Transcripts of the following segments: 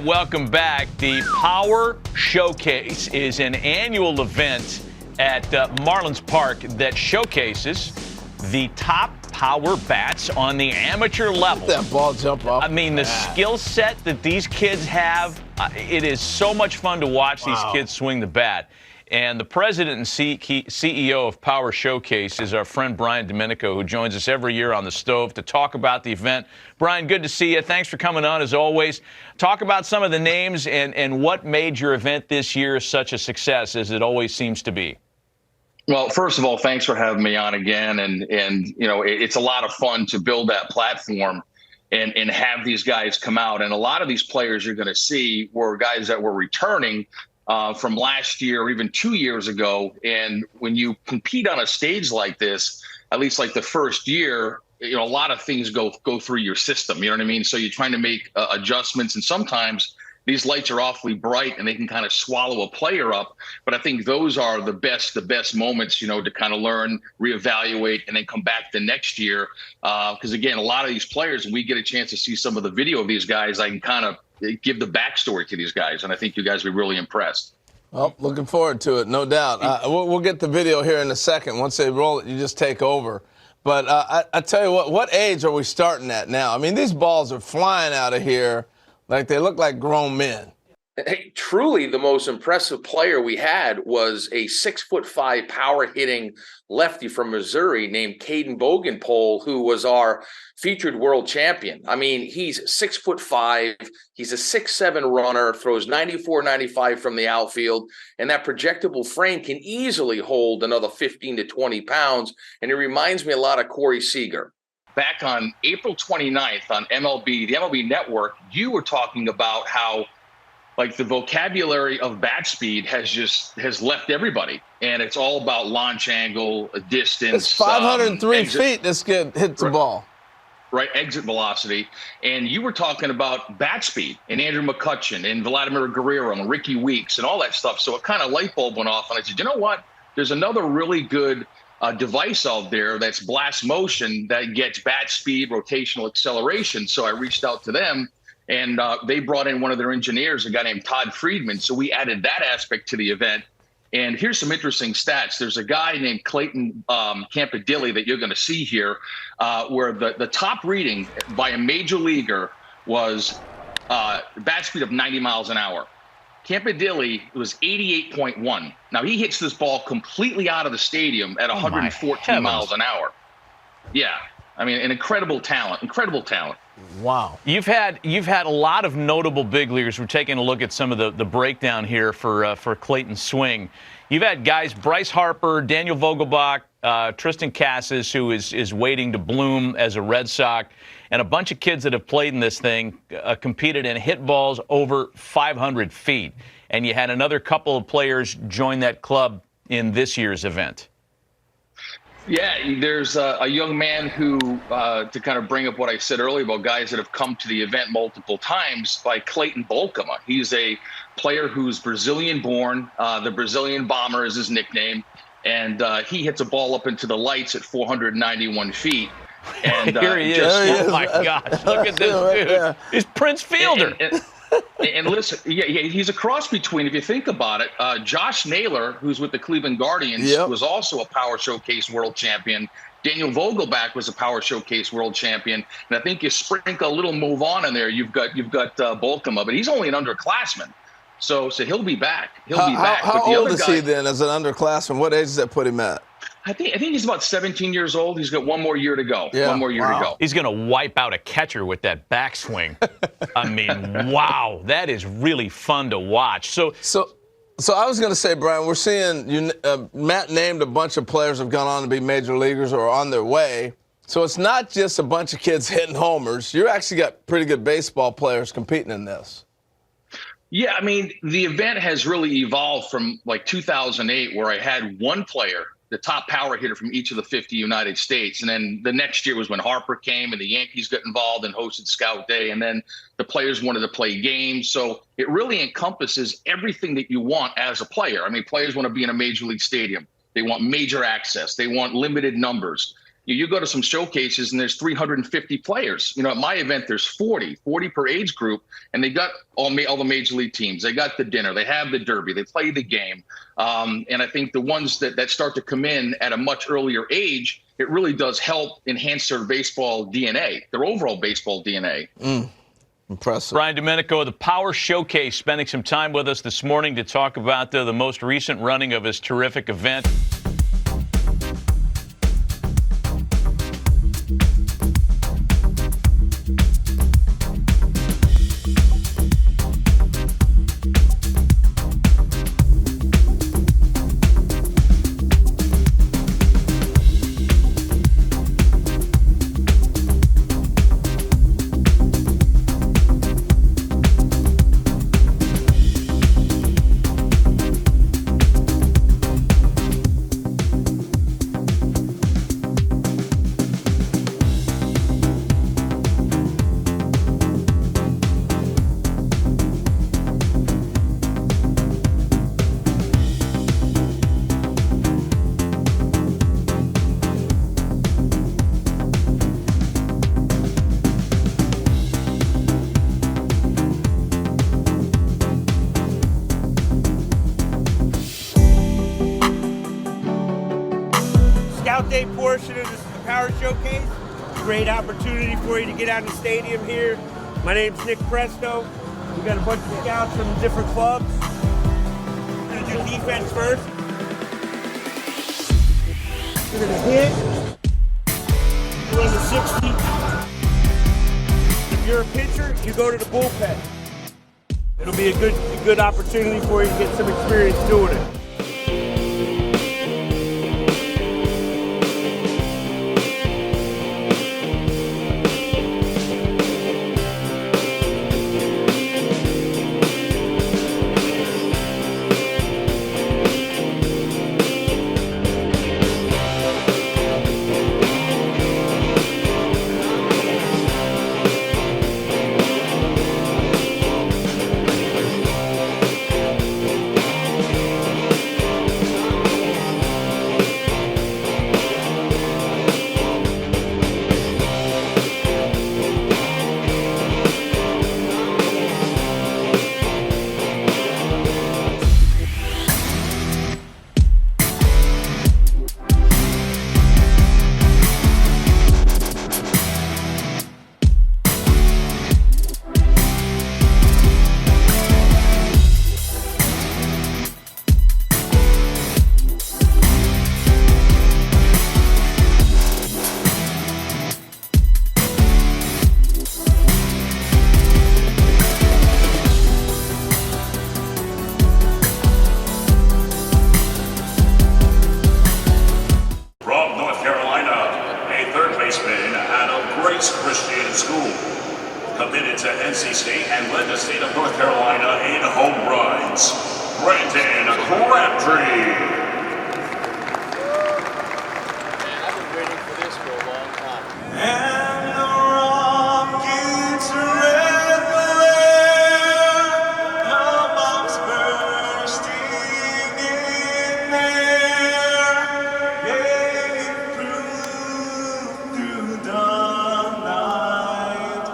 right, welcome back. The Power Showcase is an annual event at Marlins Park that showcases the top power bats on the amateur level. Let that ball jump up. I mean, the skill set that these kids have, it is so much fun to watch these kids swing the bat. And the president and CEO of Power Showcase is our friend Brian Domenico, who joins us every year on the stove to talk about the event. Brian, good to see you. Thanks for coming on, as always. Talk about some of the names and what made your event this year such a success, as it always seems to be. Well, first of all, thanks for having me on again. And you know, it's a lot of fun to build that platform and have these guys come out. And a lot of these players you're going to see were guys that were returning from last year or even 2 years ago. And when you compete on a stage like this, at least like the first year, you know, a lot of things go through your system. You know what I mean? So you're trying to make adjustments, and sometimes these lights are awfully bright and they can kind of swallow a player up. But I think those are the best moments, you know, to kind of learn, reevaluate, and then come back the next year. Because again, a lot of these players, when we get a chance to see some of the video of these guys, I can kind of give the backstory to these guys, and I think you guys will be really impressed. Well, looking forward to it, no doubt. We'll get the video here in a second. Once they roll it, you just take over. But I tell you what age are we starting at now? I mean, these balls are flying out of here like they look like grown men. Hey, truly the most impressive player we had was a 6'5" power hitting lefty from Missouri named Caden Bogenpole, who was our featured world champion. I mean, he's 6'5", he's a 6'7" runner, throws 94, 95 from the outfield, and that projectable frame can easily hold another 15 to 20 pounds. And it reminds me a lot of Corey Seager. Back on April 29th on the MLB Network, you were talking about how like the vocabulary of bat speed has left everybody, and it's all about launch angle, distance. It's 503 feet this kid hits the ball. Right, exit velocity. And you were talking about bat speed and Andrew McCutchen and Vladimir Guerrero and Ricky Weeks and all that stuff. So it kind of light bulb went off, and I said, you know what? There's another really good device out there that's blast motion that gets bat speed, rotational acceleration. So I reached out to them. And they brought in one of their engineers, a guy named Todd Friedman. So we added that aspect to the event. And here's some interesting stats. There's a guy named Clayton Campadilli that you're going to see here, where the top reading by a major leaguer was bat speed of 90 miles an hour. Campadilli was 88.1. Now, he hits this ball completely out of the stadium at 114 miles an hour. Yeah. I mean, an incredible talent. Wow. You've had a lot of notable big leaguers. We're taking a look at some of the breakdown here for Clayton's swing. You've had guys, Bryce Harper, Daniel Vogelbach, Tristan Casas, who is waiting to bloom as a Red Sox, and a bunch of kids that have played in this thing, competed and hit balls over 500 feet. And you had another couple of players join that club in this year's event. Yeah, there's a young man who, to kind of bring up what I said earlier about guys that have come to the event multiple times, by Clayton Bolkema. He's a player who's Brazilian-born. The Brazilian Bomber is his nickname. And he hits a ball up into the lights at 491 feet. And here he is. Oh, my gosh. Look at this dude. He's Prince Fielder. And listen, yeah, he's a cross between, if you think about it, Josh Naylor, who's with the Cleveland Guardians, was also a Power Showcase world champion. Daniel Vogelbach was a Power Showcase world champion. And I think you sprinkle a little move on in there, you've got Bolkema, but he's only an underclassman. So he'll be back. How old is he then as an underclassman? What age does that put him at? I think he's about 17 years old. He's got one more year to go. Yeah. One more year to go. He's going to wipe out a catcher with that backswing. I mean, wow, that is really fun to watch. So I was going to say, Brian, we're seeing Matt named a bunch of players have gone on to be major leaguers or are on their way. So it's not just a bunch of kids hitting homers. You actually got pretty good baseball players competing in this. Yeah, I mean, the event has really evolved from like 2008, where I had one player, the top power hitter from each of the 50 United States. And then the next year was when Harper came and the Yankees got involved and hosted Scout Day. And then the players wanted to play games. So it really encompasses everything that you want as a player. I mean, players want to be in a major league stadium. They want major access. They want limited numbers. You go to some showcases and there's 350 players. At my event, there's 40 per age group, and they got all the major league teams. They got the dinner, they have the derby, they play the game. And I think the ones that start to come in at a much earlier age, it really does help enhance their baseball DNA, their overall baseball DNA. Impressive. Brian Domenico of the Power Showcase spending some time with us this morning to talk about the most recent running of his terrific event. Scout Day portion of this Power Showcase. Great opportunity for you to get out in the stadium here. My name's Nick Presto. We got a bunch of scouts from different clubs. We're gonna do defense first. We're gonna hit. Run the 60. If you're a pitcher, you go to the bullpen. It'll be a good opportunity for you to get some experience doing it. Committed to NC State and led the state of North Carolina in home runs, Brandon Crabtree. Man, I've been waiting for this for a long time. And the rocket's red glare, the bombs bursting in there, gave proof through the night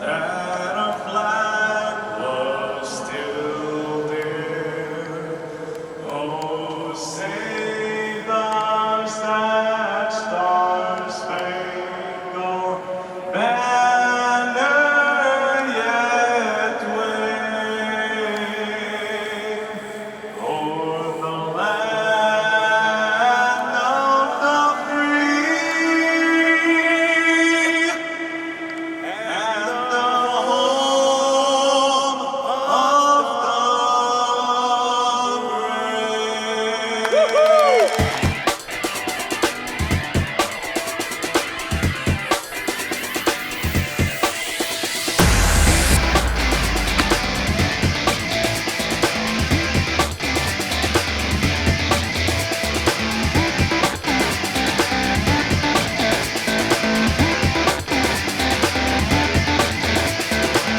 that our flag was still there. Oh, save our that star-spangled banner yet wave o'er the land of the free and the home of the brave.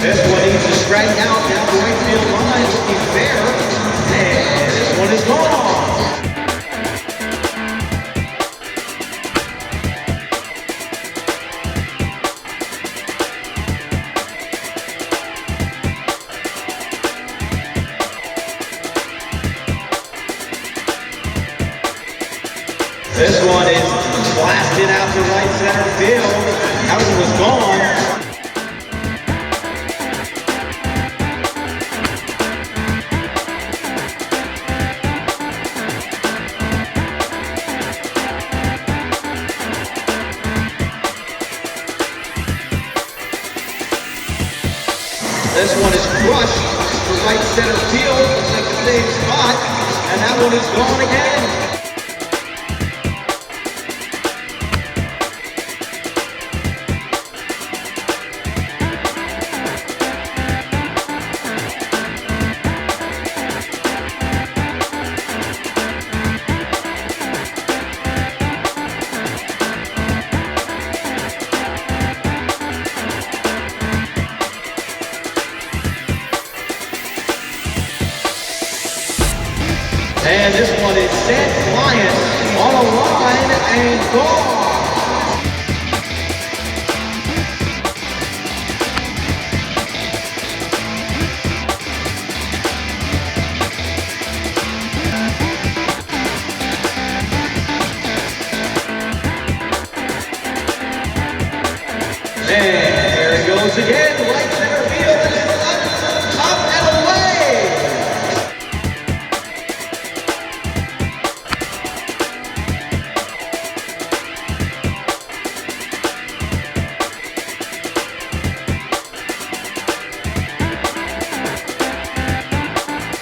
This one needs to strike out down the right field line, looking fair. And this one is gone. This one is blasted out to right center field. Howard was gone. This one is crushed to right center field. Looks like the same spot. And that one is gone again. And this one is sent flying on a line and gone. And there it goes again, right center field, and it's up and away.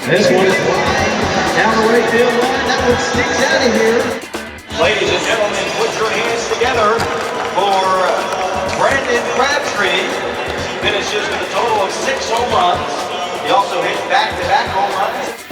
This one is flying down the right field line. That one sneaks out of here. Ladies and gentlemen, put your hands together for Brandon Crabtree. Finishes with a total of 6 home runs. He also hit back-to-back home runs.